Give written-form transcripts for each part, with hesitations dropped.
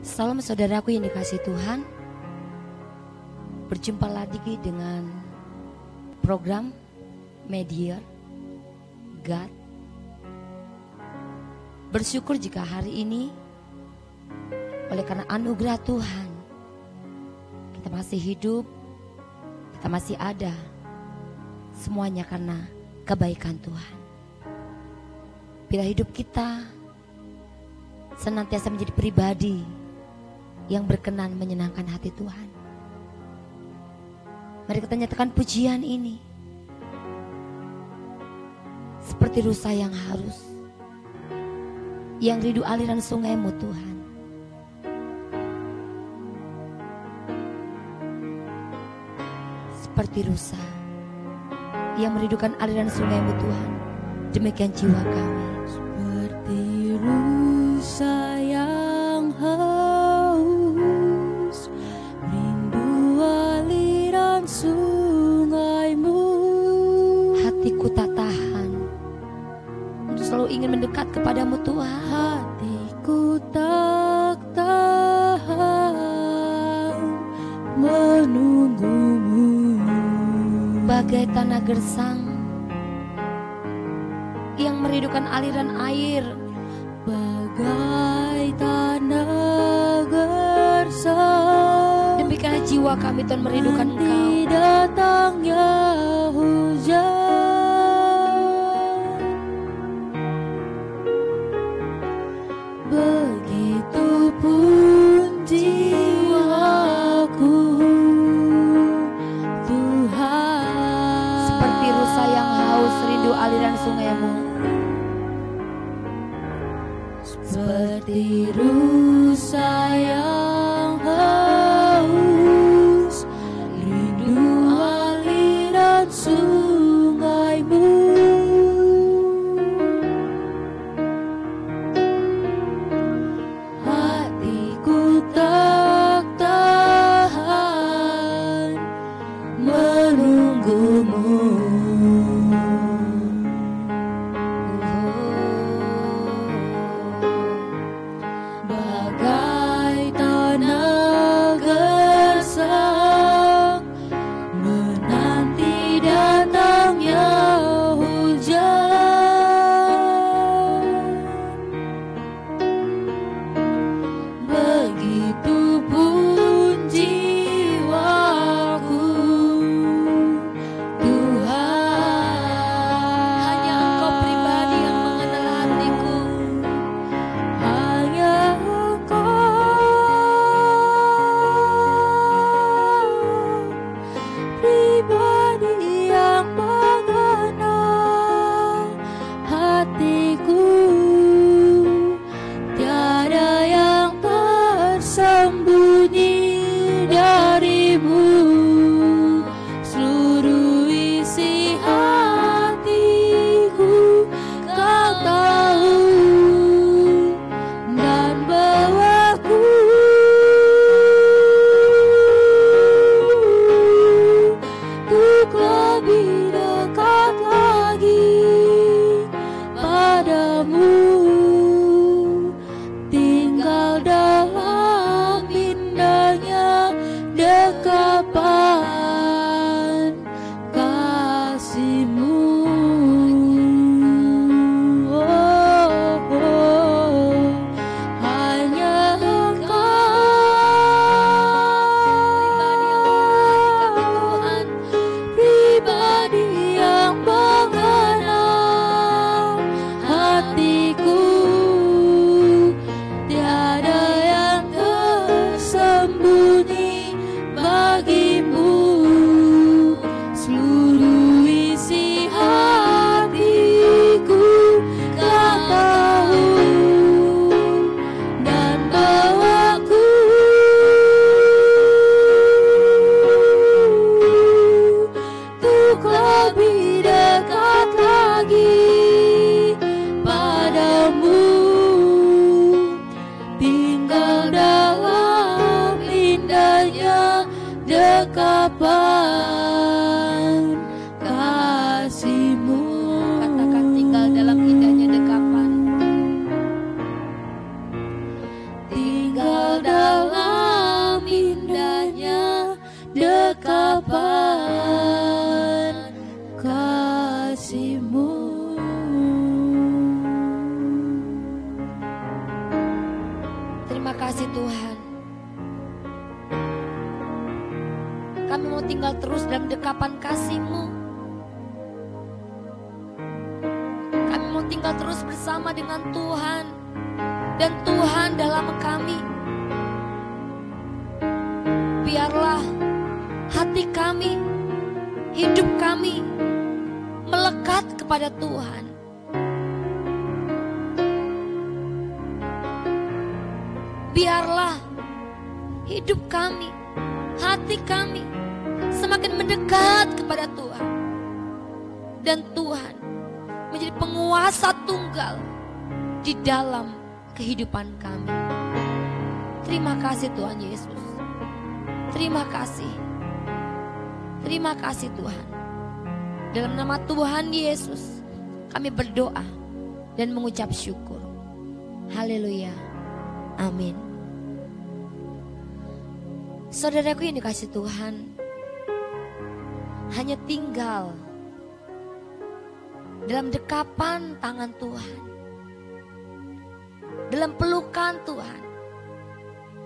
Salam saudaraku yang dikasihi Tuhan. Berjumpa lagi dengan program Media God. Bersyukur jika hari ini oleh karena anugerah Tuhan kita masih hidup, kita masih ada. Semuanya karena kebaikan Tuhan. Bila hidup kita senantiasa menjadi pribadi yang berkenan menyenangkan hati Tuhan, mari kita nyatakan pujian ini seperti rusa yang harus, yang rindu aliran sungai-Mu Tuhan. Seperti rusa yang merindukan aliran sungai-Mu Tuhan, demikian jiwa kami. Seperti rusa yang haus, rindu aliran sungai-Mu. Hatiku tak tahan untuk selalu ingin mendekat kepadamu Tuhan. Hatiku tak tahan menunggumu. Bagai tanah gersang yang merindukan aliran air, bagai tanah gersang, demikianlah jiwa kami Tuhan merindukan Engkau. Datangnya hujan, begitupun jiwaku Tuhan. Seperti rusa yang haus rindu aliran sungai-Mu. Seperti rusa yang haus, rindu aliran sungai-Mu. Hatiku tak tahan menunggumu. Bagai tanah gersang, menanti datangnya hujan. Begitupun jiwaku Tuhan. Hanya Engkau pribadi yang mengenal hatiku. Hanya Engkau pribadi yang mengenal hatiku. Tiada yang tersembunyi darimu. Seluruh isi hatiku Kau tahu, dan bawaku untuk lebih dekat lagi padamu, tinggal dalam indahnya dekapan kasih-Mu. Oh, oh. Hanya Engkau pribadi yang mengenal hatiku. Tiada yang tersembunyi bagimu. Seluruh isi hatiku Kau tahu, dan bawaku untuk lebih dekat lagi padamu, tinggal dalam indahnya dekapan kasih-Mu. Katakan tinggal dalam indahnya dekapan. Tinggal dalam dekapan kasih-Mu. Terima kasih Tuhan. Kami mau tinggal terus dalam dekapan kasih-Mu. Kami mau tinggal terus bersama dengan Tuhan. Dan Tuhan dalam kami. Biarlah hati kami, hidup kami melekat kepada Tuhan. Biarlah hidup kami, hati kami semakin mendekat kepada Tuhan. Dan Tuhan menjadi penguasa tunggal di dalam kehidupan kami. Terima kasih Tuhan Yesus. Terima kasih. Terima kasih Tuhan. Dalam nama Tuhan Yesus kami berdoa dan mengucap syukur. Haleluya. Amin. Saudaraku yang dikasih Tuhan, hanya tinggal dalam dekapan tangan Tuhan, dalam pelukan Tuhan,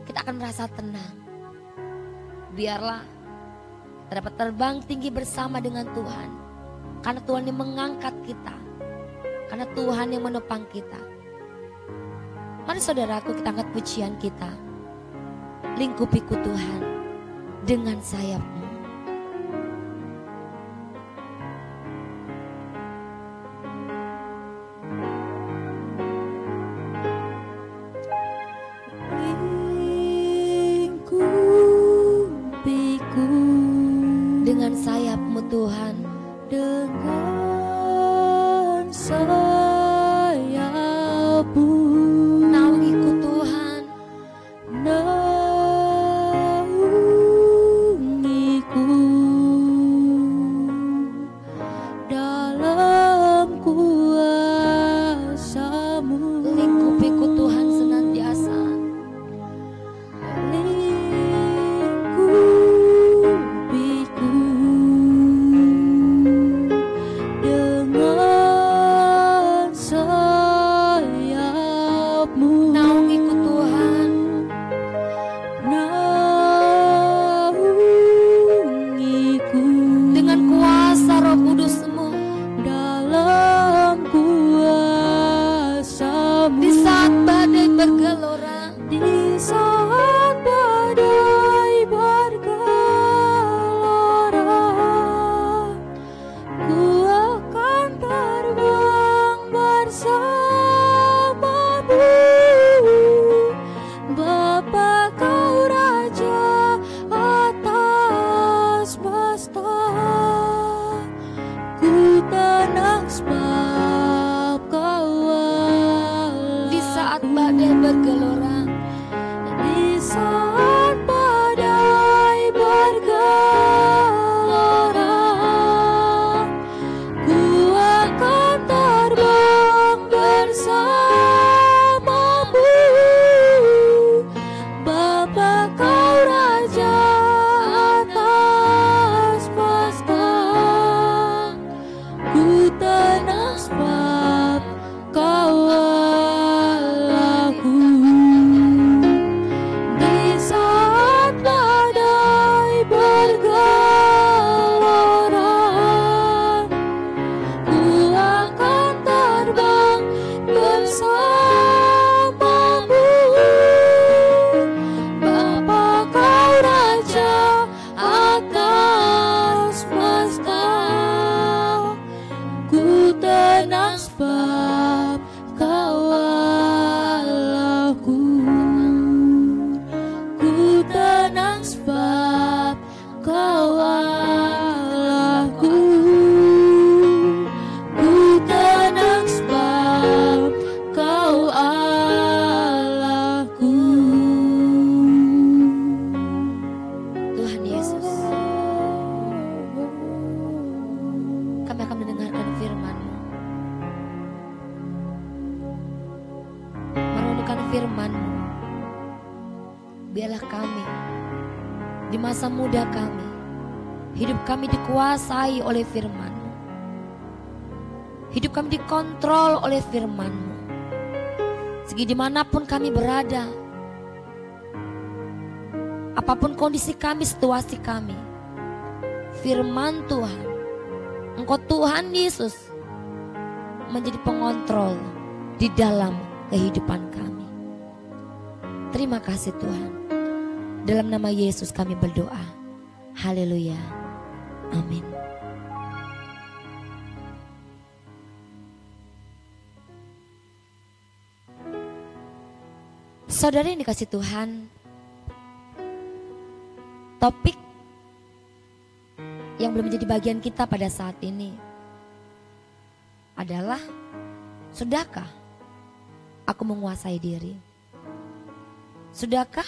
kita akan merasa tenang. Biarlah kita dapat terbang tinggi bersama dengan Tuhan, karena Tuhan yang mengangkat kita, karena Tuhan yang menopang kita. Mari saudaraku, kita angkat pujian kita. Lingkupiku Tuhan dengan sayap-Mu. Dengan sayap-Mu Tuhan. Dengan sayap-Mu. Naungiku Tuhan. Naungiku dalam kuasa-Mu. Lingkupiku Tuhan senantiasa. firman-Mu. Biarlah kami di masa muda kami Hidup kami dikuasai oleh firman-Mu. Hidup kami dikontrol oleh firman-Mu. Segi dimanapun kami berada, apapun kondisi kami, situasi kami, firman Tuhan, Engkau Tuhan Yesus menjadi pengontrol di dalam kehidupan kami. Terima kasih Tuhan. Dalam nama Yesus kami berdoa. Haleluya. Amin. Saudara yang dikasih Tuhan, topik yang belum menjadi bagian kita pada saat ini adalah, sudahkah aku menguasai diri? Sudahkah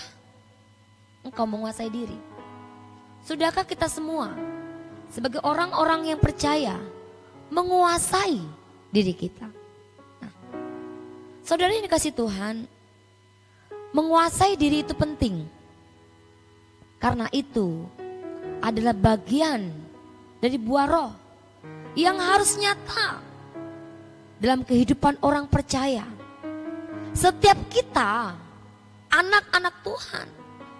engkau menguasai diri? Sudahkah kita semua sebagai orang-orang yang percaya menguasai diri kita? Nah, saudara yang dikasih Tuhan, menguasai diri itu penting. Karena itu adalah bagian dari buah roh yang harus nyata dalam kehidupan orang percaya. Setiap kita, anak-anak Tuhan,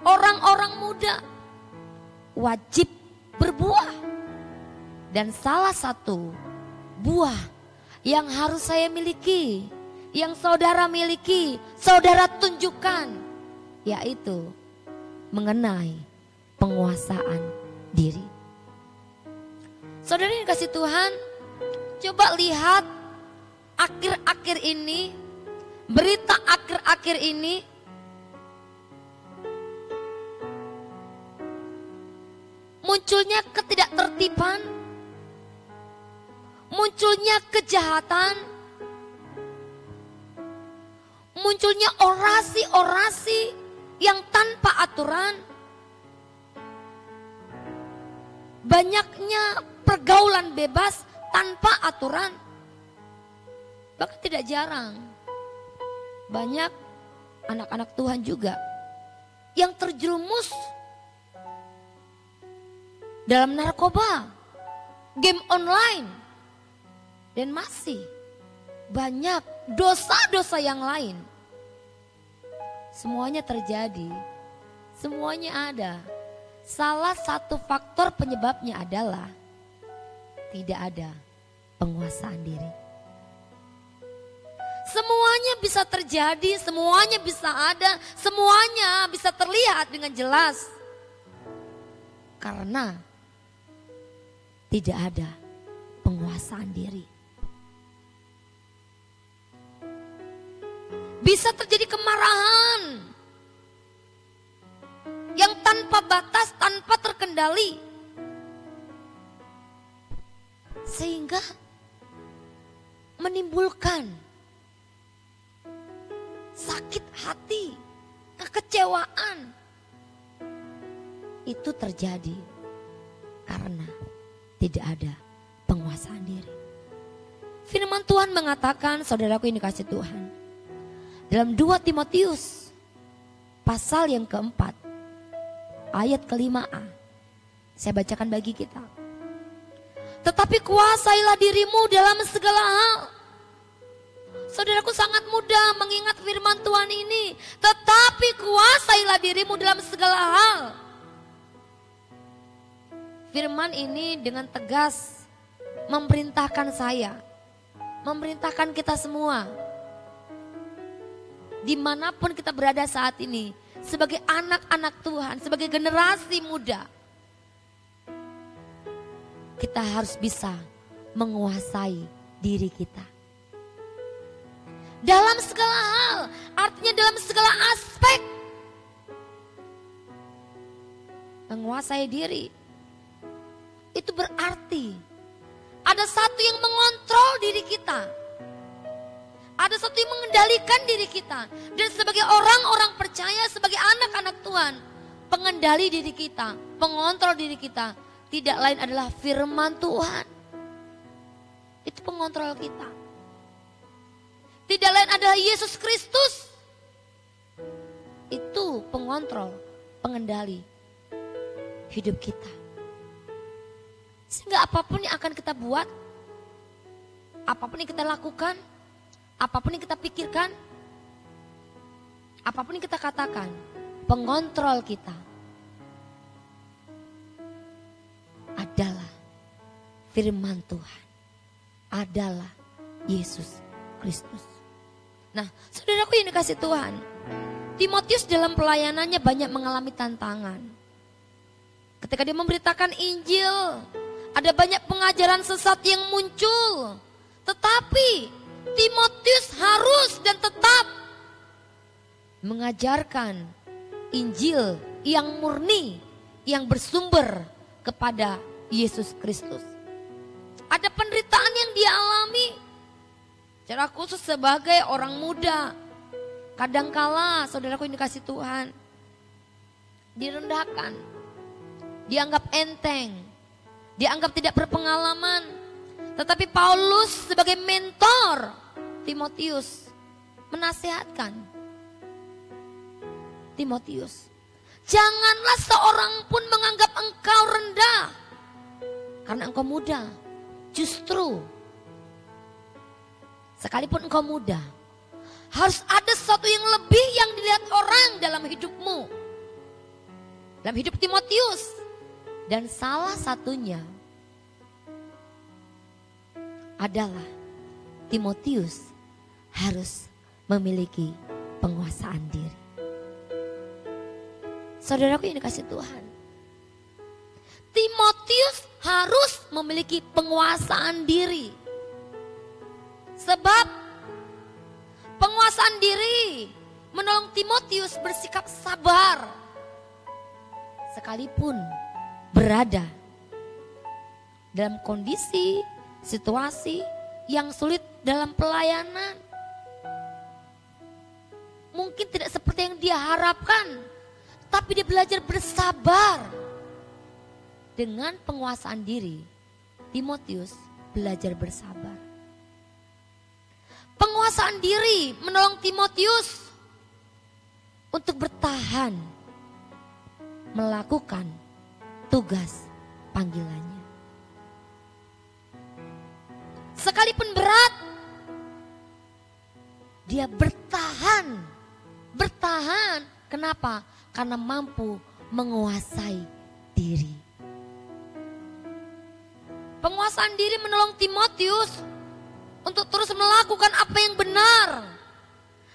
orang-orang muda, wajib berbuah. Dan salah satu buah yang harus saya miliki, yang saudara miliki, saudara tunjukkan, yaitu mengenai penguasaan diri. Saudara yang dikasih Tuhan, coba lihat akhir-akhir ini, berita akhir-akhir ini, munculnya ketidaktertiban, munculnya kejahatan, munculnya orasi-orasi yang tanpa aturan, banyaknya pergaulan bebas tanpa aturan. Bahkan tidak jarang banyak anak-anak Tuhan juga yang terjerumus dalam narkoba, game online, dan masih banyak dosa-dosa yang lain. Semuanya terjadi, semuanya ada. Salah satu faktor penyebabnya adalah tidak ada penguasaan diri. Semuanya bisa terjadi, semuanya bisa ada, semuanya bisa terlihat dengan jelas. Karena tidak ada penguasaan diri. Bisa terjadi kemarahan yang tanpa batas, tanpa terkendali. Sehingga menimbulkan sakit hati, kekecewaan. Itu terjadi karena tidak ada penguasaan diri. Firman Tuhan mengatakan, saudaraku yang dikasih Tuhan, dalam 2 Timotius pasal yang keempat, ayat ke-5a, saya bacakan bagi kita. Tetapi kuasailah dirimu dalam segala hal. Saudaraku sangat mudah mengingat firman Tuhan ini. Tetapi kuasailah dirimu dalam segala hal. Firman ini dengan tegas memerintahkan saya, memerintahkan kita semua, dimanapun kita berada saat ini, sebagai anak-anak Tuhan, sebagai generasi muda, kita harus bisa menguasai diri kita. Dalam segala hal, artinya dalam segala aspek. Menguasai diri, itu berarti ada satu yang mengontrol diri kita. Ada satu yang mengendalikan diri kita. Dan sebagai orang-orang percaya, sebagai anak-anak Tuhan, pengendali diri kita, pengontrol diri kita, tidak lain adalah firman Tuhan. Itu pengontrol kita. Tidak lain adalah Yesus Kristus. Itu pengontrol, pengendali hidup kita. Sehingga apapun yang akan kita buat, apapun yang kita lakukan, apapun yang kita pikirkan, apapun yang kita katakan, pengontrol kita adalah firman Tuhan, adalah Yesus Kristus. Nah, saudaraku yang dikasih Tuhan, Timotius dalam pelayanannya banyak mengalami tantangan. Ketika dia memberitakan Injil, ada banyak pengajaran sesat yang muncul. Tetapi Timotius harus dan tetap mengajarkan Injil yang murni, yang bersumber kepada Yesus Kristus. Ada penderitaan yang dia alami. Secara khusus sebagai orang muda. Kadangkala saudaraku yang dikasih Tuhan, direndahkan, dianggap enteng, dianggap tidak berpengalaman. Tetapi Paulus sebagai mentor Timotius menasihatkan Timotius, janganlah seorang pun menganggap engkau rendah karena engkau muda. Justru sekalipun engkau muda, harus ada sesuatu yang lebih yang dilihat orang dalam hidupmu, dalam hidup Timotius. Dan salah satunya adalah Timotius harus memiliki penguasaan diri. Saudaraku yang dikasih Tuhan, Timotius harus memiliki penguasaan diri. Sebab penguasaan diri menolong Timotius bersikap sabar sekalipun berada dalam kondisi, situasi yang sulit dalam pelayanan. Mungkin tidak seperti yang dia harapkan, tapi dia belajar bersabar. Dengan penguasaan diri, Timotius belajar bersabar. Penguasaan diri menolong Timotius untuk bertahan melakukan tugas panggilannya. Sekalipun berat, dia bertahan. Bertahan, kenapa? Karena mampu menguasai diri. Penguasaan diri menolong Timotius untuk terus melakukan apa yang benar.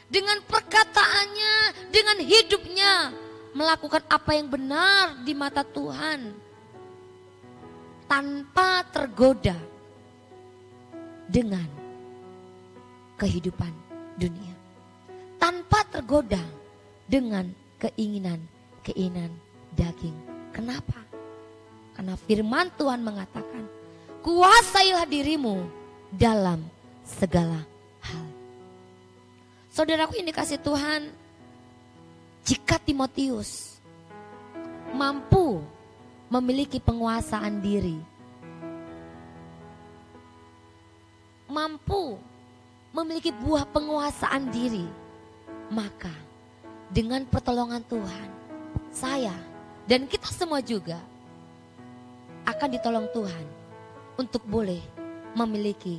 Dengan perkataannya, dengan hidupnya, melakukan apa yang benar di mata Tuhan. Tanpa tergoda dengan kehidupan dunia. Tanpa tergoda dengan keinginan daging. Kenapa? Karena firman Tuhan mengatakan, kuasailah dirimu dalam segala hal. Saudaraku yang dikasih Tuhan, jika Timotius mampu memiliki penguasaan diri, mampu memiliki buah penguasaan diri, maka dengan pertolongan Tuhan, saya dan kita semua juga akan ditolong Tuhan untuk boleh memiliki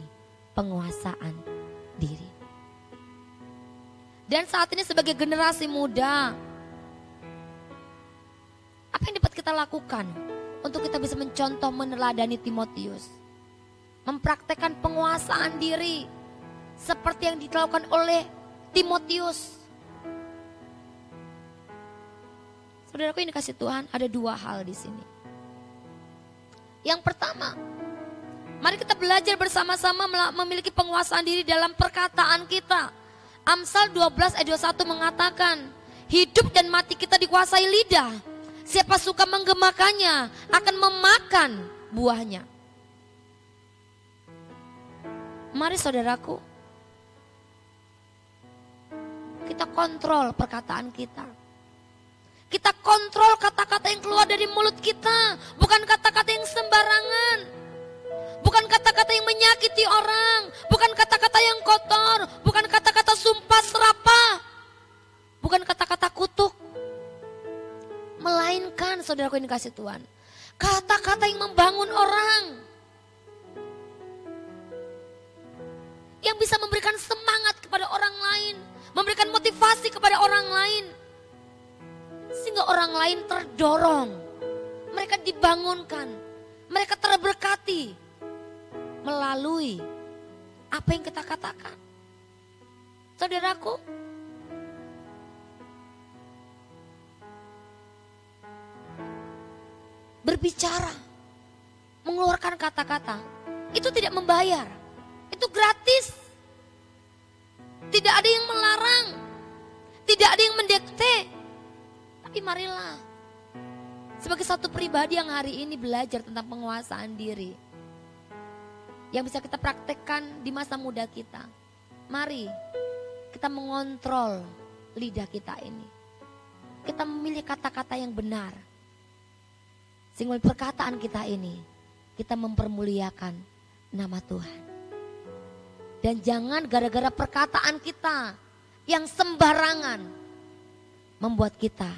penguasaan diri. Dan saat ini sebagai generasi muda, apa yang dapat kita lakukan untuk kita bisa mencontoh meneladani Timotius? Mempraktekkan penguasaan diri seperti yang dilakukan oleh Timotius. Saudaraku yang dikasih Tuhan, ada dua hal di sini. Yang pertama, mari kita belajar bersama-sama memiliki penguasaan diri dalam perkataan kita. Amsal 12 ayat 21 mengatakan, hidup dan mati kita dikuasai lidah. Siapa suka menggemakannya akan memakan buahnya. Mari saudaraku, kita kontrol perkataan kita. Kita kontrol kata-kata yang keluar dari mulut kita. Bukan kata-kata yang sembarangan. Bukan kata-kata yang menyakiti orang. Bukan kata-kata yang kotor. Bukan kata-kata sumpah serapah. Bukan kata-kata kutuk. Melainkan saudaraku yang dikasih Tuhan, Kata-kata yang membangun orang. Yang bisa memberikan semangat kepada orang lain. Memberikan motivasi kepada orang lain. Sehingga orang lain terdorong. Mereka dibangunkan. Mereka terberkati. Melalui apa yang kita katakan. Saudaraku, berbicara, mengeluarkan kata-kata, itu tidak membayar, itu gratis. Tidak ada yang melarang, tidak ada yang mendikte. Tapi marilah, sebagai satu pribadi yang hari ini belajar tentang penguasaan diri, yang bisa kita praktekkan di masa muda kita. Mari kita mengontrol lidah kita ini. Kita memilih kata-kata yang benar. Sehingga perkataan kita ini, kita mempermuliakan nama Tuhan. Dan jangan gara-gara perkataan kita yang sembarangan membuat kita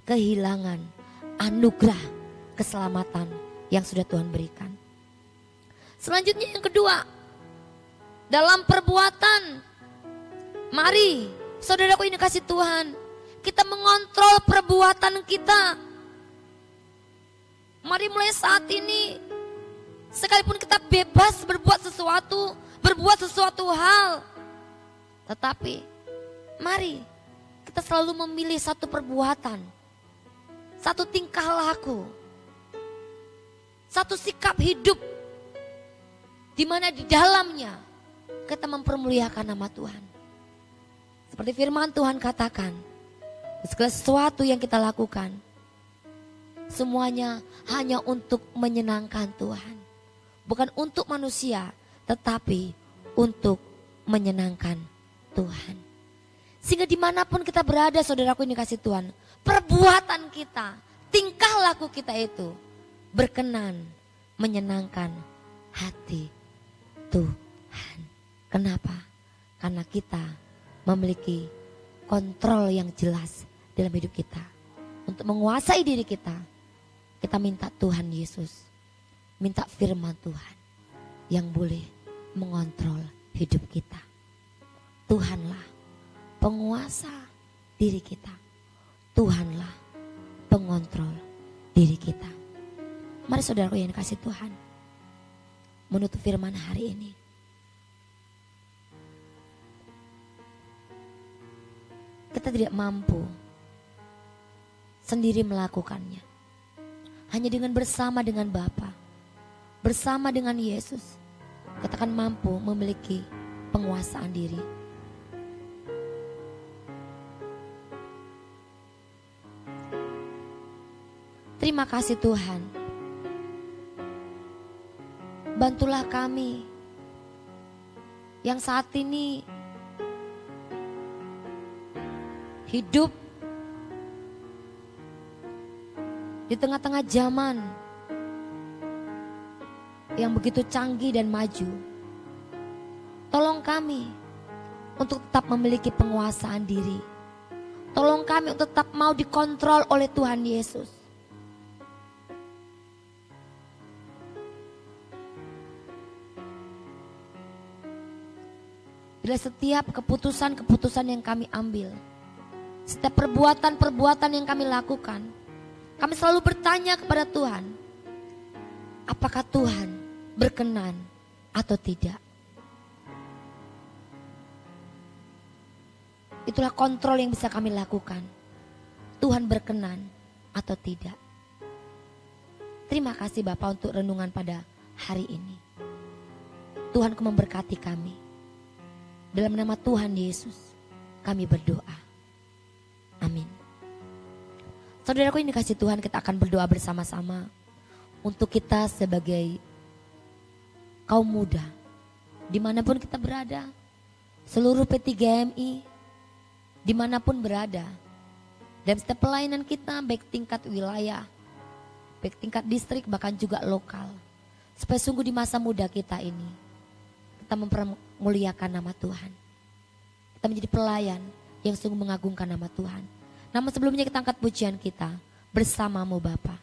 kehilangan anugerah keselamatan yang sudah Tuhan berikan. Selanjutnya yang kedua, dalam perbuatan. Mari, saudaraku ini kasih Tuhan, kita mengontrol perbuatan kita. Mari mulai saat ini, sekalipun kita bebas berbuat sesuatu hal, tetapi mari kita selalu memilih satu perbuatan, satu tingkah laku, satu sikap hidup, di mana di dalamnya kita mempermuliakan nama Tuhan. Seperti firman Tuhan katakan, segala sesuatu yang kita lakukan, semuanya hanya untuk menyenangkan Tuhan. Bukan untuk manusia, tetapi untuk menyenangkan Tuhan. Sehingga dimanapun kita berada, saudaraku ini kasih Tuhan, perbuatan kita, tingkah laku kita itu berkenan, menyenangkan hati Tuhan. Kenapa? Karena kita memiliki kontrol yang jelas dalam hidup kita. Untuk menguasai diri kita, kita minta Tuhan Yesus, minta firman Tuhan yang boleh mengontrol hidup kita. Tuhanlah penguasa diri kita. Tuhanlah pengontrol diri kita. Mari saudaraku yang dikasih Tuhan, menutup firman hari ini. Kita tidak mampu sendiri melakukannya. Hanya dengan bersama dengan Bapa, bersama dengan Yesus, kita akan mampu memiliki penguasaan diri. Terima kasih Tuhan. Bantulah kami yang saat ini hidup di tengah-tengah zaman yang begitu canggih dan maju. Tolong kami untuk tetap memiliki penguasaan diri. Tolong kami untuk tetap mau dikontrol oleh Tuhan Yesus. Bila setiap keputusan-keputusan yang kami ambil, setiap perbuatan-perbuatan yang kami lakukan, kami selalu bertanya kepada Tuhan, apakah Tuhan berkenan atau tidak? Itulah kontrol yang bisa kami lakukan. Tuhan berkenan atau tidak? Terima kasih Bapak untuk renungan pada hari ini. Tuhan memberkati kami. Dalam nama Tuhan Yesus kami berdoa. Amin. Saudaraku ini kasih Tuhan, kita akan berdoa bersama-sama untuk kita sebagai kaum muda, dimanapun kita berada, seluruh P3GMI, dimanapun berada, dan setiap pelayanan kita baik tingkat wilayah, baik tingkat distrik, bahkan juga lokal, supaya sungguh di masa muda kita ini kita mempermuliakan nama Tuhan, kita menjadi pelayan yang sungguh mengagungkan nama Tuhan. Namun sebelumnya kita angkat pujian kita bersamamu Bapa.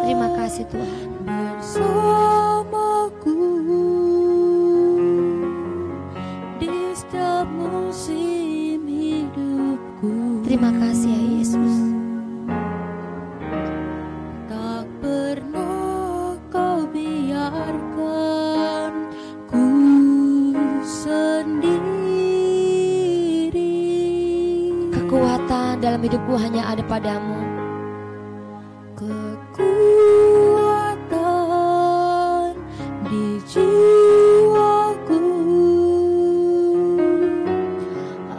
Terima kasih Tuhan. Bersamaku di setiap musim hidupku. Terima kasih ya Yesus. Tak pernah kau biarkan ku sendiri. Kekuatan dalam hidupku hanya ada padamu. Kekuatan di jiwaku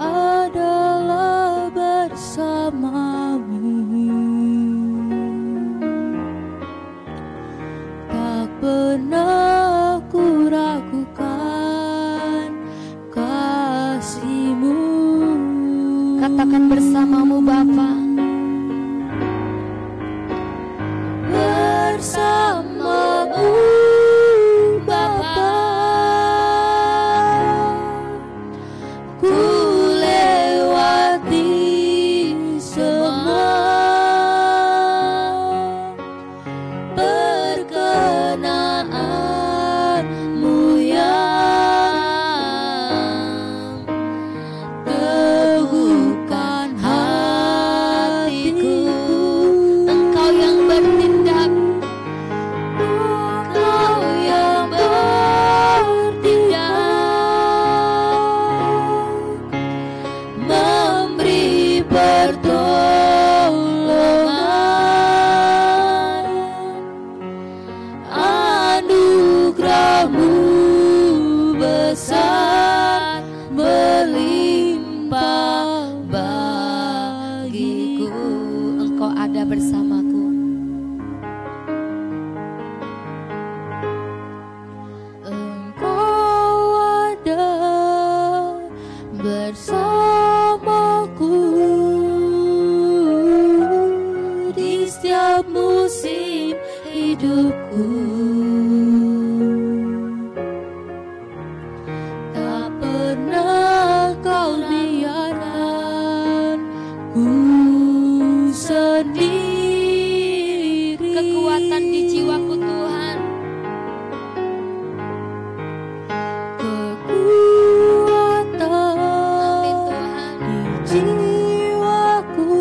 adalah bersamamu. Tak pernah ku ragukan kasih-Mu. Katakan bersamamu Bapa. Bersamamu Bapa, ku lewati semua perkenaanmu yang teguhkan hatiku. Engkau yang bertindak, Kau yang bertindak memberi pertolongan, anugerah-Mu besar berlimpah bagiku. Engkau ada bersamaku. Engkau ada bersamaku di setiap musim hidupku. Tak pernah kau biarkan ku sendiri. Kekuatan di jiwaku Tuhan. Kekuatan Amin Tuhan. di jiwaku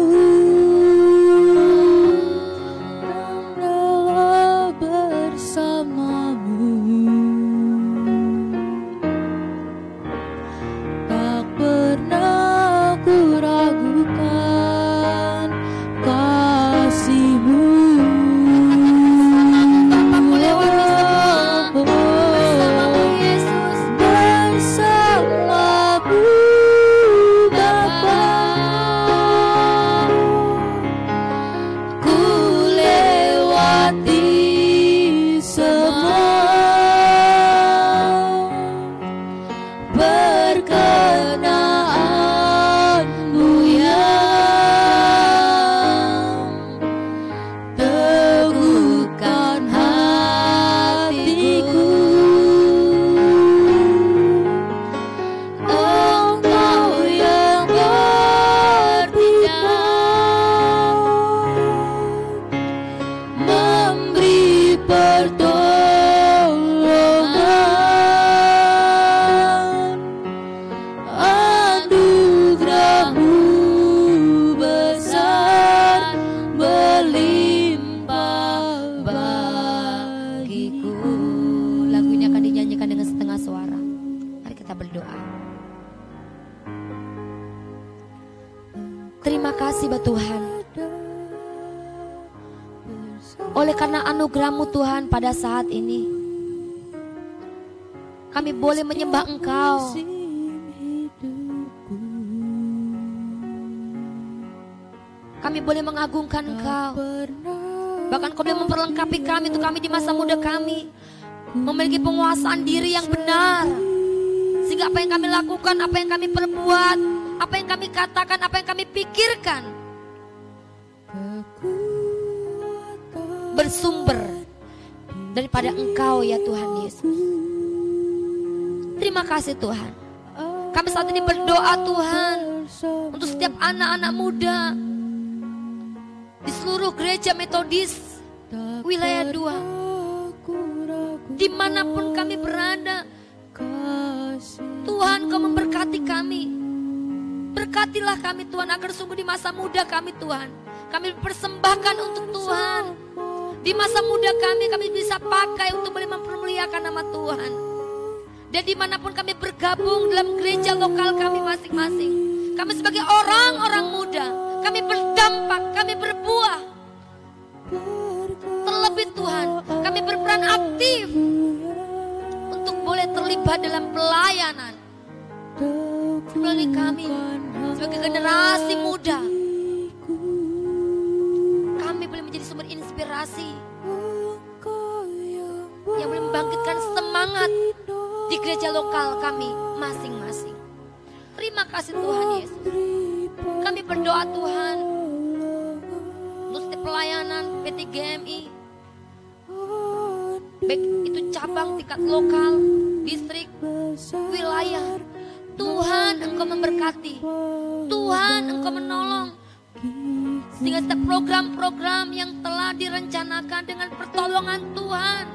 adalah bersamamu. Tak pernah ku ragukan kasih-Mu. Bapa, ku lewati semua. Bersamamu Yesus. Bersamamu Bapa, ku lewati semua perkenaanmu yang teguhkan hatiku. Engkau yang bertindak memberi pertolongan, anugerah-Mu besar berlimpah bagiku. Lagu ini akan dinyanyikan dengan setengah suara. Mari kita berdoa. Terima kasih Tuhan. Oleh karena anugerah-Mu Tuhan pada saat ini, kami boleh menyembah Engkau. Kami boleh mengagungkan Engkau. Bahkan Kau boleh memperlengkapi kami untuk kami di masa muda kami memiliki penguasaan diri yang benar. Sehingga apa yang kami lakukan, apa yang kami perbuat, apa yang kami katakan, apa yang kami pikirkan bersumber daripada Engkau ya Tuhan Yesus. Terima kasih Tuhan. Kami saat ini berdoa Tuhan untuk setiap anak-anak muda di seluruh gereja Metodis Wilayah 2, dimanapun kami berada, Tuhan Kau memberkati kami. Berkatilah kami Tuhan, agar sungguh di masa muda kami Tuhan, kami persembahkan untuk Tuhan. Di masa muda kami bisa pakai untuk mempermuliakan nama Tuhan. Dan dimanapun kami bergabung dalam gereja lokal kami masing-masing, kami sebagai orang-orang muda, kami berdampak, kami berbuah. Terlebih Tuhan, kami berperan aktif untuk boleh terlibat dalam pelayanan. Melalui kami sebagai generasi muda, kami boleh menjadi sumber inspirasi yang boleh membangkitkan semangat di gereja lokal kami masing-masing. Terima kasih Tuhan Yesus. Kami berdoa Tuhan untuk setiap pelayanan PT GMI, baik itu cabang tingkat lokal, distrik, wilayah. Tuhan Engkau memberkati, Tuhan Engkau menolong, sehingga setiap program-program yang telah direncanakan dengan pertolongan Tuhan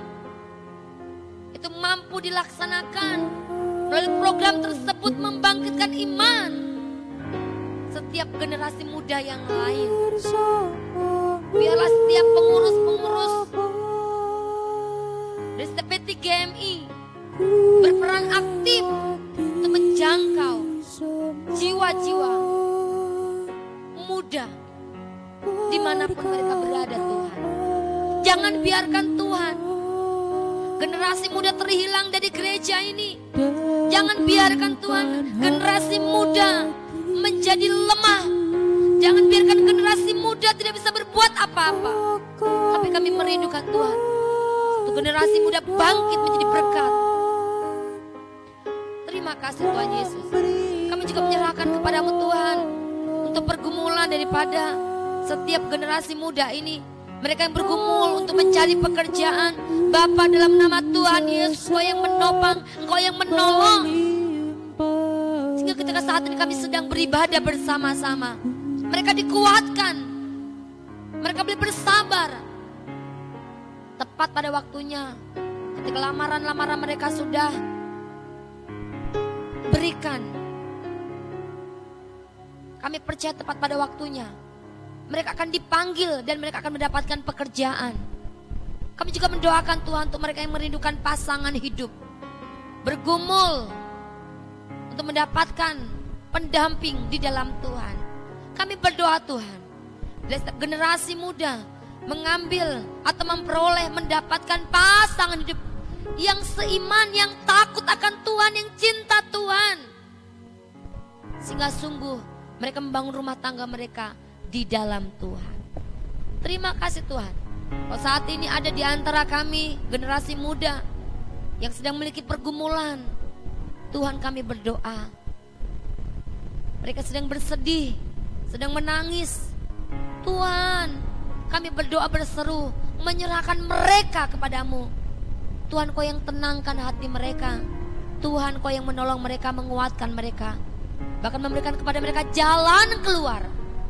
itu mampu dilaksanakan. Melalui program tersebut membangkitkan iman setiap generasi muda yang lain. Biarlah setiap pengurus-pengurus dari setiap PT GMI berperan aktif untuk menjangkau jiwa-jiwa muda dimanapun mereka berada Tuhan. Jangan biarkan Tuhan generasi muda terhilang dari gereja ini. Jangan biarkan Tuhan generasi muda menjadi lemah. Jangan biarkan generasi muda tidak bisa berbuat apa-apa. Tapi kami merindukan Tuhan, satu generasi muda bangkit menjadi berkat. Terima kasih Tuhan Yesus. Kami juga menyerahkan kepadamu Tuhan untuk pergumulan daripada setiap generasi muda ini. Mereka yang bergumul untuk mencari pekerjaan. Bapa, dalam nama Tuhan Yesus, Kau yang menopang, Kau yang menolong. Sehingga ketika saat ini kami sedang beribadah bersama-sama, mereka dikuatkan, mereka boleh bersabar. Tepat pada waktunya, ketika lamaran-lamaran mereka sudah berikan, kami percaya tepat pada waktunya mereka akan dipanggil dan mereka akan mendapatkan pekerjaan. Kami juga mendoakan Tuhan untuk mereka yang merindukan pasangan hidup, bergumul untuk mendapatkan pendamping di dalam Tuhan. Kami berdoa Tuhan, dari setiap generasi muda mengambil atau memperoleh mendapatkan pasangan hidup yang seiman, yang takut akan Tuhan, yang cinta Tuhan, sehingga sungguh mereka membangun rumah tangga mereka di dalam Tuhan. Terima kasih Tuhan. Kalau saat ini ada di antara kami generasi muda yang sedang memiliki pergumulan, Tuhan kami berdoa, mereka sedang bersedih, sedang menangis, Tuhan kami berdoa berseru, menyerahkan mereka kepadamu. Tuhan Kau yang tenangkan hati mereka, Tuhan Kau yang menolong mereka, menguatkan mereka, bahkan memberikan kepada mereka jalan keluar.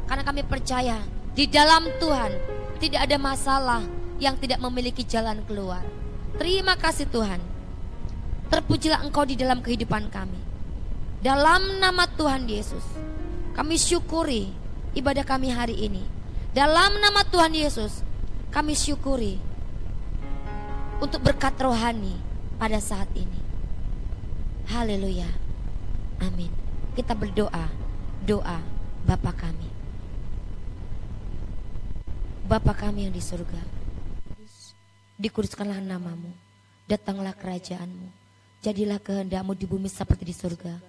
Karena kami percaya di dalam Tuhan tidak ada masalah yang tidak memiliki jalan keluar. Terima kasih Tuhan. Terpujilah Engkau di dalam kehidupan kami. Dalam nama Tuhan Yesus, kami syukuri ibadah kami hari ini. Dalam nama Tuhan Yesus, kami syukuri untuk berkat rohani pada saat ini. Haleluya. Amin. Kita berdoa, doa Bapa kami. Bapa kami yang di surga, dikuduskanlah namamu, datanglah kerajaanmu, jadilah kehendak-Mu di bumi seperti di surga.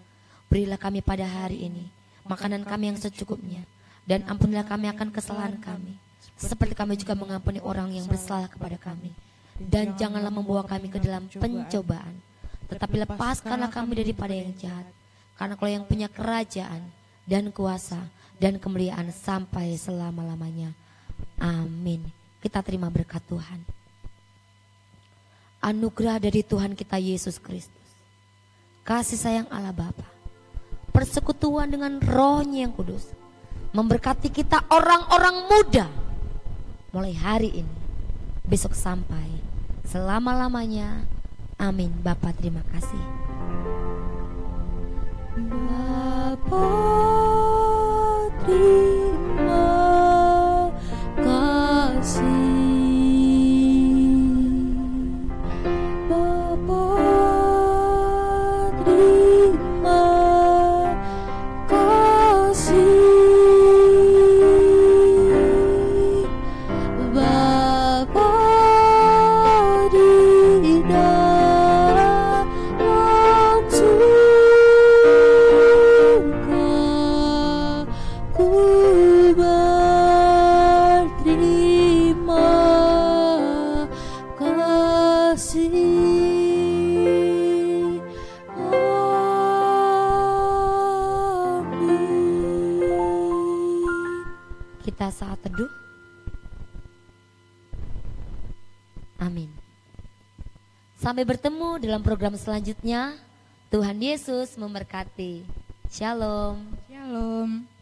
Berilah kami pada hari ini makanan kami yang secukupnya, dan ampunilah kami akan kesalahan kami, seperti kami juga mengampuni orang yang bersalah kepada kami. Dan janganlah membawa kami ke dalam pencobaan, tetapi lepaskanlah kami daripada yang jahat. Karena Kau yang punya kerajaan dan kuasa dan kemuliaan sampai selama-lamanya. Amin. Kita terima berkat Tuhan. Anugerah dari Tuhan kita Yesus Kristus, kasih sayang Allah Bapa, persekutuan dengan Roh-Nya yang kudus, memberkati kita orang-orang muda mulai hari ini besok sampai selama-lamanya. Amin. Bapa, terima kasih. Bapa, terima kasih. Bapa, terima kasih. Bapa di dalam surga, ku berterima kasih. Amin. Kita saat teduh. Amin. Sampai bertemu dalam program selanjutnya. Tuhan Yesus memberkati. Shalom. Shalom.